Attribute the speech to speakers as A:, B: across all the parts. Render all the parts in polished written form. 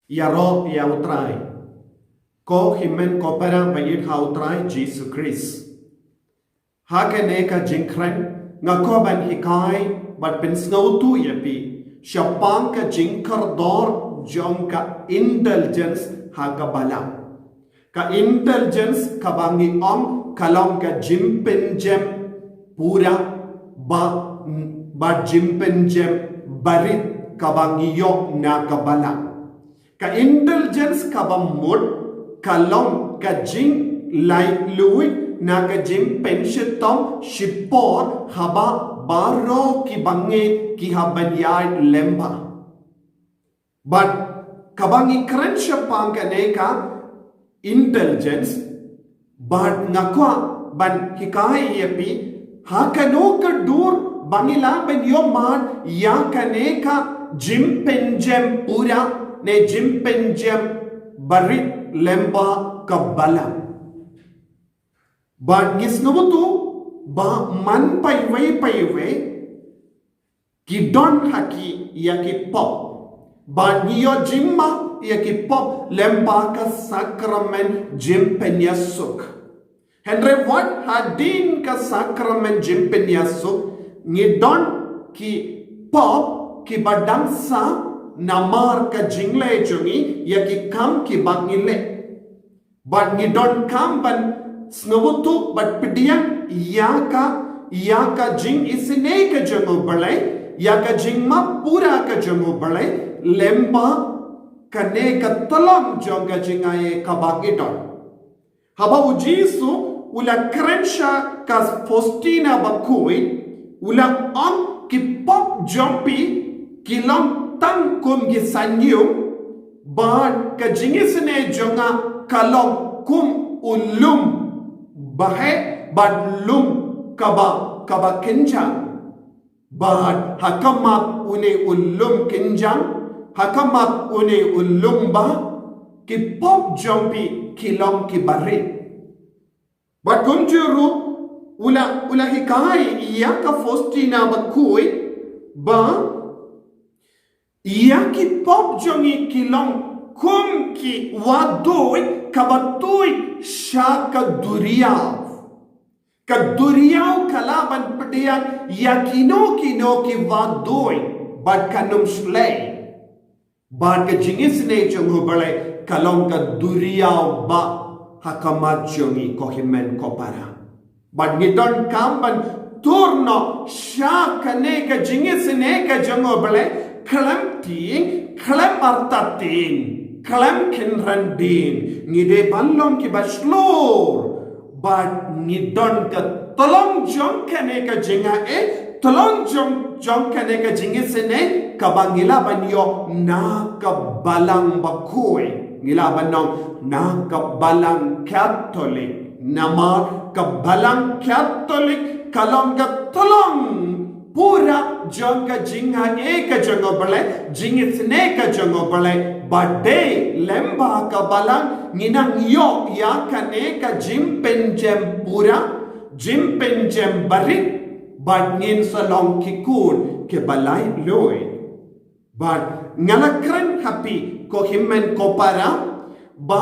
A: Yaro yautrai. Ko himen kopera bayit hautrai Jesu Christ. Hakeneka jinkren ngakoban hikai but pensnautu yapi. Shapangka jinkar dor jongka indulgence hakabala. Ka indulgence kabangi om kalong ka jimpenjem pura ba jimpenjem barit kabangi yo na kabala. Ka indulgence kabamud kalong ka jing lai lui na ka jim penshetong shipor haba baro ki bange ki habanyay lemba. But kabangi krensha pangkaneka indulgence but ngakwa ban hikai yapi hakano ka dur bangila ben yomad ya kaneka jim penjem pura ne jim penjem barit lemba kabala but gisnubutu ba man paiwe kidon haki yaki pop but niyo jimma yaki pop lemba ka sakramen jim penyasuk Henry what hadin ka sakramen jim penyasuk ngidon ki pop ki badang sa namar ka jingle jungi yaki kam ki bangile but ngidon kam ban snubutu but pidiyan yaka jing isine ka jungu balai yaka jing ma pura ka jungu balai lemba kane ka talam jonga jingaye kabagidon haba ujisu ula krensha ka postina bakui ula am ki pop jumpi kilom tang kum gi sanyum bad ka jingisne jonga kalom kum ulum bahe bad lum kaba kinjang bad hakamat une ulum kinjang hakamat une ulum ba ki pop jumpi kilom ki bari bad kunjuru ula hikai yaka fostina bakui ba yaki pop jongi kilong kum ki wadoi kabatoi shaka duriyaw kalaban padiyan yakino ki wadoi bad kanum slay bad ka jingis ne jongu bale kalong ka duriyaw ba hakamat jongi kohimen kopara bad ngidon kamban turno shaka ne ka jingis ne ka jongu bale Kalam ting, kalam artatin, kalam kinrandin, ngide balom ki baslor, but ngidon ka tolong jong kane ka jinga tolong jong kane ka jingisene kabangila banyo na kabalang bakoy, ngila banong na kabalang Catholic, nama kabalang Catholic, kalong ka tolong. Pura jonga jinga eka jongo bale jingitsne ka jongo bale bade lemba ka balang nginang yo ya kane ka jimpenjem pura jimpenjem barit bad ngin salong kikun ke balai loy bad ngalakran happy ko himmen ko para ba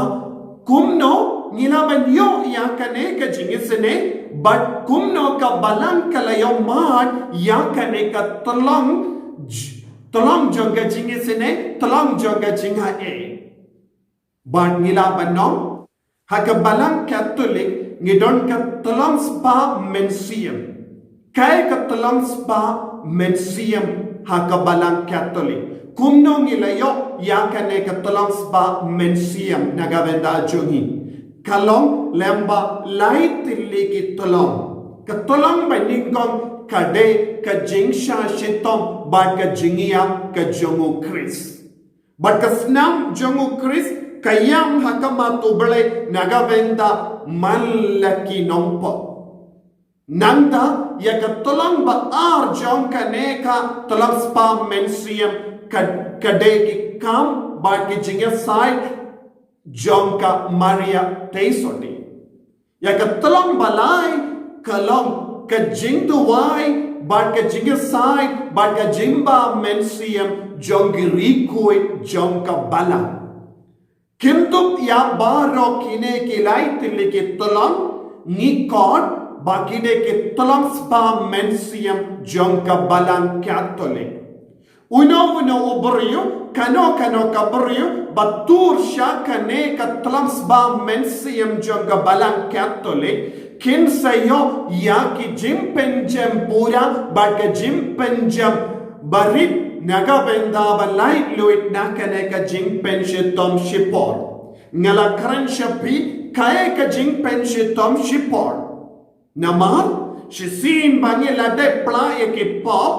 A: kumno nginaban yo ya kane ka jingisne but kumno ka balang kalayo mat ya kane ka talang jonga jingisine talang jonga jinga but ngilaban no haka balang Catholic ngidon ka talang spa mensium kay ka talang spa mensium haka balang Catholic kumno ngilayo ya kane ka talang spa mensium nagabenda jungi kalong lemba lai tilli ki tolong ka tolong baningkong kade ka jingsha shitong bad ka jingia ka jongu Chris bad ka snam jongu Chris kayam hakamatu bale nagavenda malaki nompo nanda ya ka tolong ba ar jong kaneka tolong spa mensium kade ki kam bad ki jingia side Jongka Maria Taisoni. Ya ka tolong balay kalong ka jingduway bad ka jingasay bad ka jimba mensiam jongi rikoy jongka bala. Kintup ya baro kine kilai tili ki tulang ngikot bakide ki tulang spa mensiam jongka balang Catholic. Uno uberiu kano kaberiu batur sya kane ka tulang spa mensiam jongka balang Catholic kin sayo ya ki jimpenjem pura baka jimpenjem barit naga benda balai luit nakane ka jingpen shitom shipor ngala kran shapi kae ka jingpen shitom shipor namar shisin bangila de pla ki pop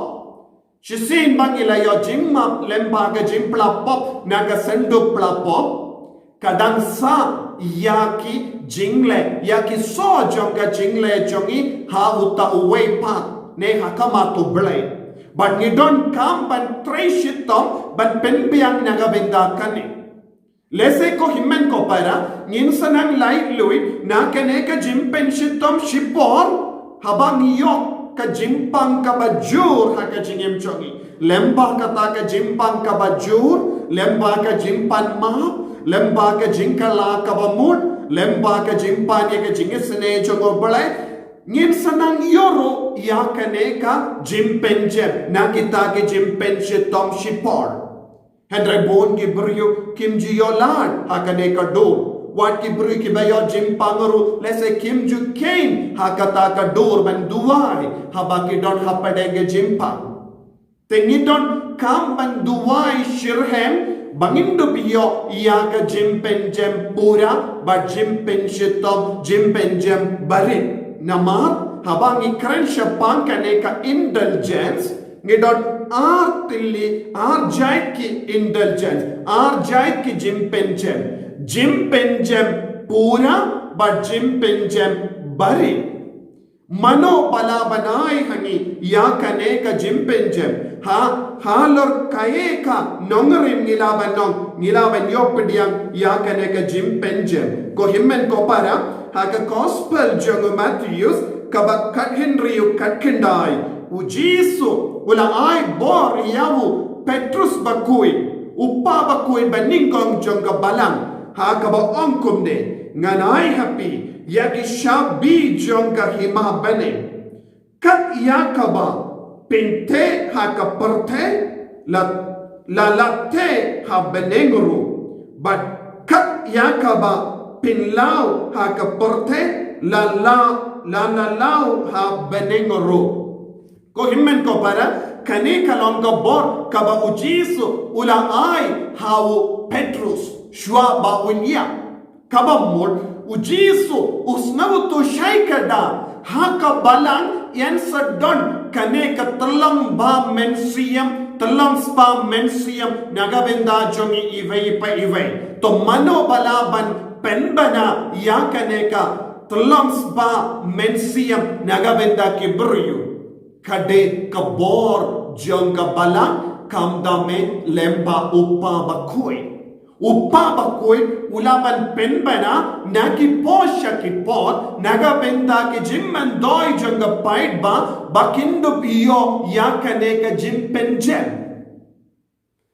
A: shisin bangila yo jingma lemba ka jimpla pop naga sendu pla pop kadang sa yaki jingle yaki so jonga jingle jongi ha uta uwe pa ne hakama tu blai. But you don't come and trace it on, but pen piang naga benda kane. Lese ko himmen ko para, ninsanang light luit, na kane ka jimpen shitom shipor, habang yok ka jimpang ka bajur ha ka jingem chongi. Lemba ka ta ka jimpang ka bajur, lemba ka jimpan ma, lemba ka jinkala ka bamut, lemba ka jimpan ye ka jingisne chongo balai. Ngin sanang yoro ya kaneka jimpenjem na kita ke jimpenje tom shipor hendrai bon ki brio kim ji yolan ha kaneka do wat ki brio ki bayo jimpangaru lese kim ju kain ha kata ka dor ban duai ha baki don ha padege jimpang tengi don kam ban duai shirhem bangindo biyo ya ka jimpenjem pura ba jimpenje tom jimpenjem barit namar habang ikran syapang kaneka indulgence ngidon artilli arjait ki indulgence arjait ki jimpenjem pura ba jimpenjem bari mano pala banai hangi ya kaneka jimpenjem halor kayeka nongrim ngilaban yopdiang ya kaneka jimpenjem ko himmen ko para haka gospel jongo Matthews kaba kat Henry kat kendai ujisu ula ai bor yawu Petrus bakui upa bakui baningkong jonga balang haka ba ongkum de nganai happy yaki shabi jonga hima bane kat yakaba pinte haka perte la latte ha benenguru but kat yakaba pinlau ha kaporte la lau ha benengoro ko himmen ko para kane kalong ka bor kaba ujisu ula ai hau Petrus shwa ba unya kaba mod ujisu usnawu to shaikada ha ka balang yan sadon kane ka talam ba mensiam talam spa mensiam nagabenda jongi ivei pa ivei to mano balaban penbana ya kaneka tlams ba mensiam nagabenda ki bryu kade kabor jongga bala kamdame lemba upa bakoi ulaban penbana nagi posha ki pot nagabenda ki jimman doi jongga paid ba bakindo piyo ya kaneka jimpenjem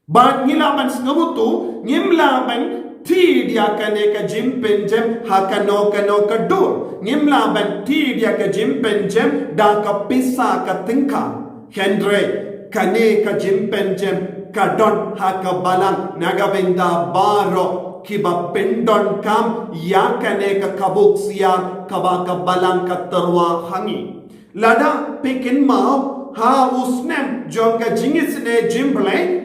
A: ba ngilaban snabutu ngimlaban tid ya kaneka jimpenjem hakano kadur ngimlaban tid ya ka jimpenjem da ka pisa ka tingka hendre kaneka jimpenjem kadon hakabalang nagabenda baro kiba pendon kam ya kaneka kabuk siya kabaka balang katarwa hangi lada pikin mau ha usnem jonga jingisne jimble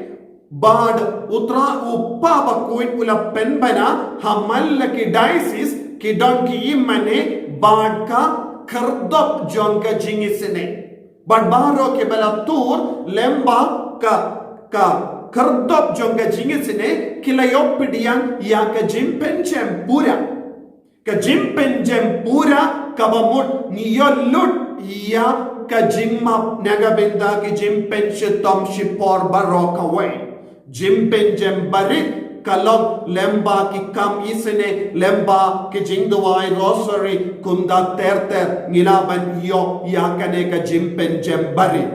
A: bad utra uppa bakuin ula penbana hamal ki diocese ki don ki imane bad ka kardop jonga jingisne bad baro ke bala tur lemba ka kardop jonga jingisne kilayopdian ya ka jimpenchem pura kabamut niyollut ya ka jimma nagabenda ki jimpenche tom shipor baroka way jimpenjem barit kalom lemba ki kam isene lemba ki jingdawai rosary kunda terter ngilaban yo yakane ka jimpenjem barit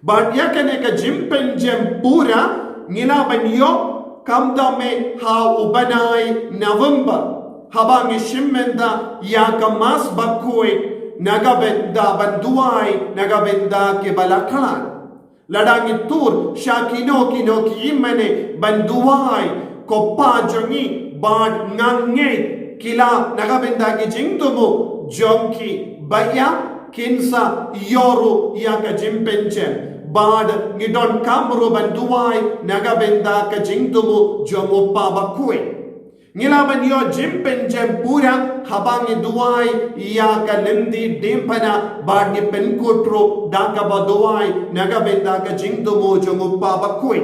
A: but yakane ka jimpenjem pura ngilaban yo kamdame ha ubanai November habang ishimenda yaka mas bakui nagabenda banduai nagabenda ke balakalan ladang itur shakino kino ki imene banduai koppa jongi bad ngange kila nagabenda ki jingtumu jonki baya kinsa yoru yaka jimpenchen bad ngidon kamro banduai nagabenda ka jingtumu jomuppa bakui ngilaban yo jimpenchen pura habang duai yaka lendi dimpana bad ni penkotro daka baduai nagabenda ka jingtumu jomuppa bakui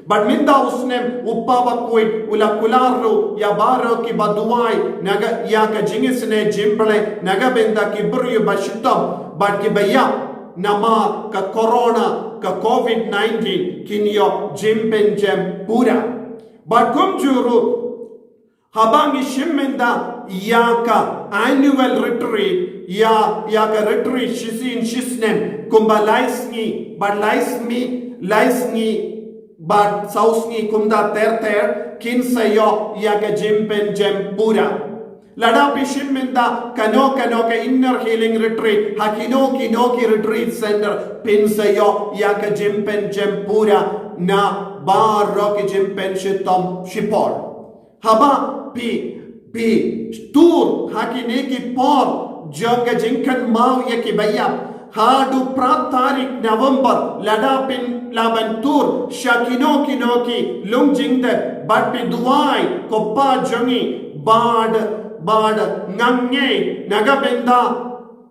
A: bad minda usnem uppa bakui ula kularo ya baro ki baduai naga yaka jingisne jimple nagabenda ki buryu bashitam bad ki baya nama ka corona ka COVID-19 kinyo jimpenjem pura bagum juru habang ishimenda yaka annual retreat yaka retreat shisin shisnem kumba laisni bad sausni kumda ter kinsayo yaka jimpenjem pura Lada Pishimenda Kano ka inner healing retreat Hakinoki retreat center Pinsayo Yaka Jimpen Jempura Na Baroki Jimpen Shitom Shipor Haba Pi Tur Hakineki Por Jonga Jinkan Mau Yaki Bayam Hadu Pratarik November Lada Pin Labantur Shakinoki Lung Jingde Batpi Duai Koppa Jongi Bad ngange nagabenda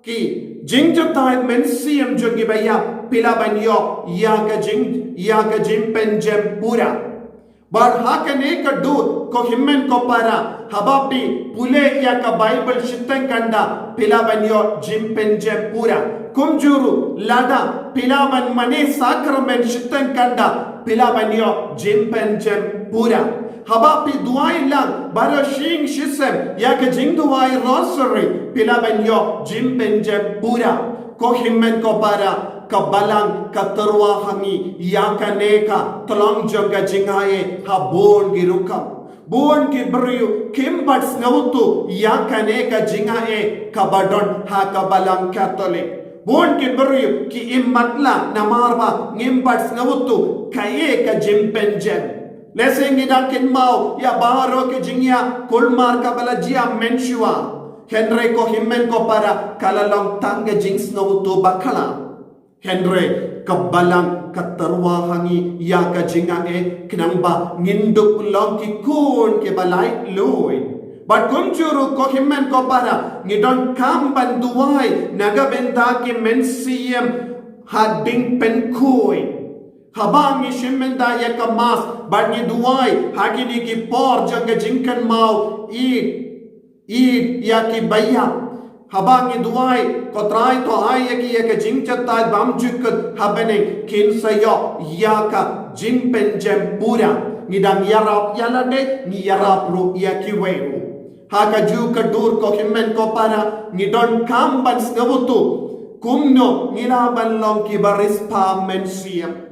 A: ki jingjatai mensiam jongi baya pilabanyo yaga jimpen jempura bad hakane ka du ko himmen ko para habapi pule yaka bible shitten kanda pilabanyo jimpen jempura kumjuru lada pilaban mane sacrament shitten kanda pilabanyo jimpen jempura Habapi duai lang bara shing shisem yaka jing duai rosary pilabanyo jimpen pura ko himmen ko para kabalang katarwa hangi yaka neka tolong joga jingaye habon girukam bon ki brio kimbats ngautu yaka neka jingaye kabadon ha kabalang catholic bon ki brio ki immatla namarba ngimbats ngautu kaye ka jimpen Lesing idakin mau ya baro ke jingya kulmar kabalajia menshua Henry ko himmen ko para kalalong tangga jings no to bakala Henry kabalang katarwa hangi ya ka jinga kinangba nginduk long ki kun ke balai loy But kunjuru ko himmen ko para ngidon kamban duwai nagabenda ki mensiem hading penkoi Habang ishimenda yaka mas bagi duai hagini ki por janga jinkan mau id yaki baya habang duai kotrai to ay yaka jingchatai bamjukut habene kinsayo yaka jimpen jempura ngidang yarap yalade ni yarap ru yaki weru haka juka dur ko himmen ko para ngidon kamban snabutu kumno ngiraban long ki baris pa mensiam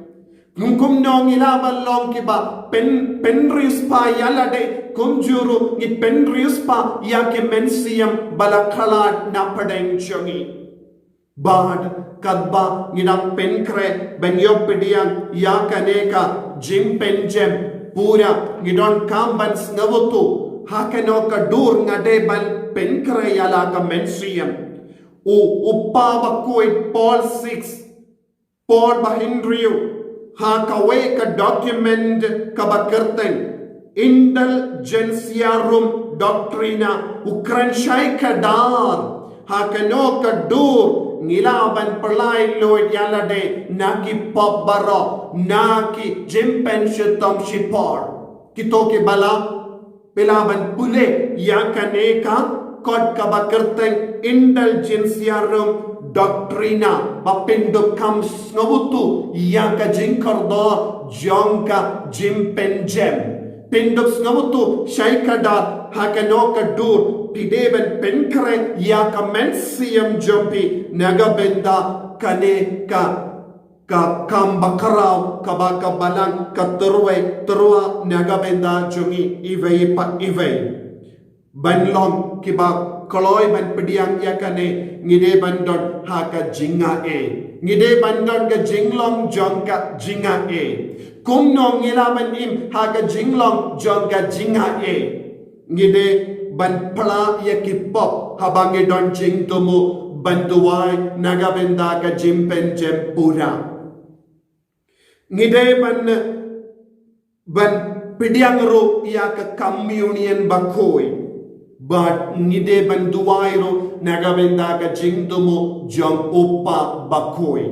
A: Nungkum nong ilaban long kiba penrius pa yalade kumjuru ni penrius pa yake mensiam balakalat na padeng chongi bad kadba nginang penkre benyopedian yakaneka jimpenjem pura ngidon kambans navutu hakeno ka dur ngade bal penkre yala ka mensiam uppa bakoi Paul 6 Paul bahindriu Hakawe ka document kabakerten indulgenciarum doctrina ukransyay kadar hakano kadur nilaban perlay loy yalade naki pabbaro naki jimpen shitom shipor kito ke bala pelaban pule yakaneka kod kabakerten indulgenciarum doctrina bapindok kam snobutu yaka jinkardo jonka jimpenjem pindok snobutu shaikada hakanoka dur pideben penkre yaka mensiam jompi nagabenda kaneka ka kambakarau kabaka balang ka terua nagabenda jungi ivei pa ivei banlong kiba koloi ban pediang yakane ngide bandon haka jinga ngide bandon ka jinglong jongka jinga kumno ngilaban im haka jinglong jongka jinga ngide ban pala yakipop habange don jing tumu banduai nagabenda ka jimpen jempura ngide ban pidiang ro ya ka communion bakoi but ngide ban duai ro nagabenda ka jingdumo jong upa bakoi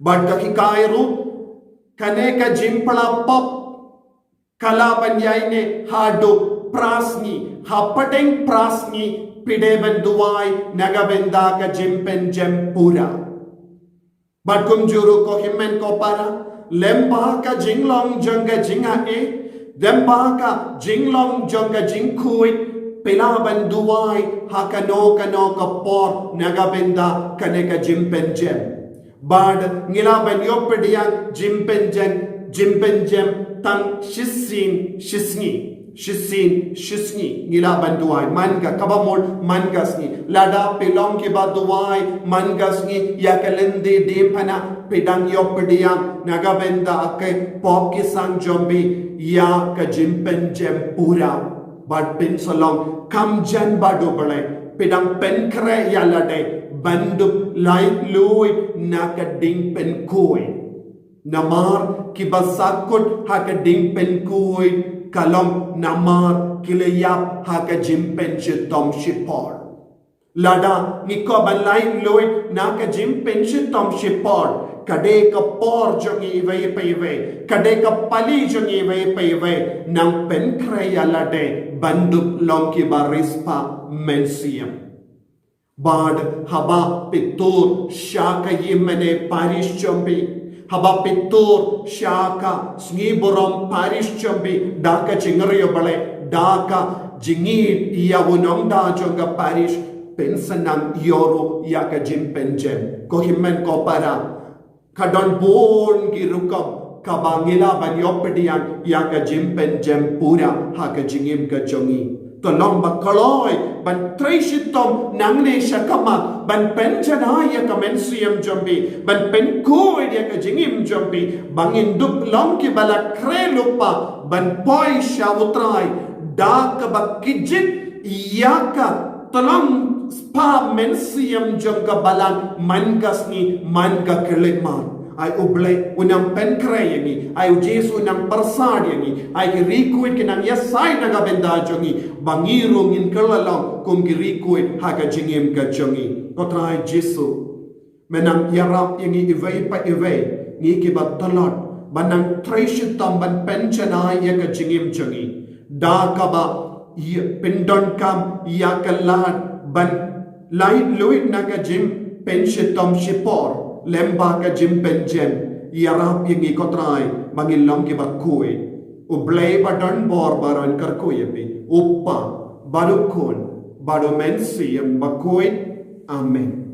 A: but ka hikai ro kane ka jimpala pop kala ban yaine hado prasni hapateng prasni pide ban duai nagabenda ka jimpen jempura but kum juru ko himmen ko para lemba ka jinglong jongga jinga lemba ka jinglong jongga jingkui pilaban duai hakano kano ka por nagabenda kaneka jimpen jem bad ngilaban yopediang jimpen jem tang shisin shisni ngilaban duai manga kabamol mangasni lada pilong ke ba duai mangasni yakalende depana pedang yopediang nagabenda ke pop ki sang jombi ya ka jimpen jem pura bad pin salong kam jan bado bale pedang pen kre yalade bandup light lui naka ding pen koi namar ki basakut haka ding pen koi kalom namar kileyap haka jimpen chitom shipor lada ngiko banlay loy naka jimpen chitom shipor kade ka por jongi vei peive kade ka pali jongi vei peive nang pen kreya lade bandup longki barispa mensiam bad haba pitur shaka yimene parish chombi haba pitur shaka sniborom parish chombi daka chingriyo bale daka jingit yawunong da jonga parish pensanam yoro yaka jimpen jem ko himmen ko para kadon bon ki rukam kabangila ban yopedian yaka jimpen jem pura haka jingim ka jongi tolong bakaloi ban treshitom nangne shakama ban penjana ya kamensiam jombi ban penko ya ka jingim jombi bangin dup long ki bala krelupa ban poi shawutrai dak ba kijit yaka tolong spa mensiam jongga balang mangasni manga kelikman ay uble unang penkreyengi ay Jesu unang persadiyengi ay girikuit kinang yasay nagabenda jongi bangiro ngin kalalang kung girikuit haga jingim ka jongi kotray Jesu menang yarap yengi ivay pa ivay ngi kibat talot banang treshitam ban penchana ya ka jingim jongi da kaba pindon kam ya kalat ban light luit naga jim penshitam shipor lemba ka jimpen jem yarap yengi kotray mangilong ki bakui ublay badon bor baron karkuyepi uppa barukun badomensi yang bakui amen.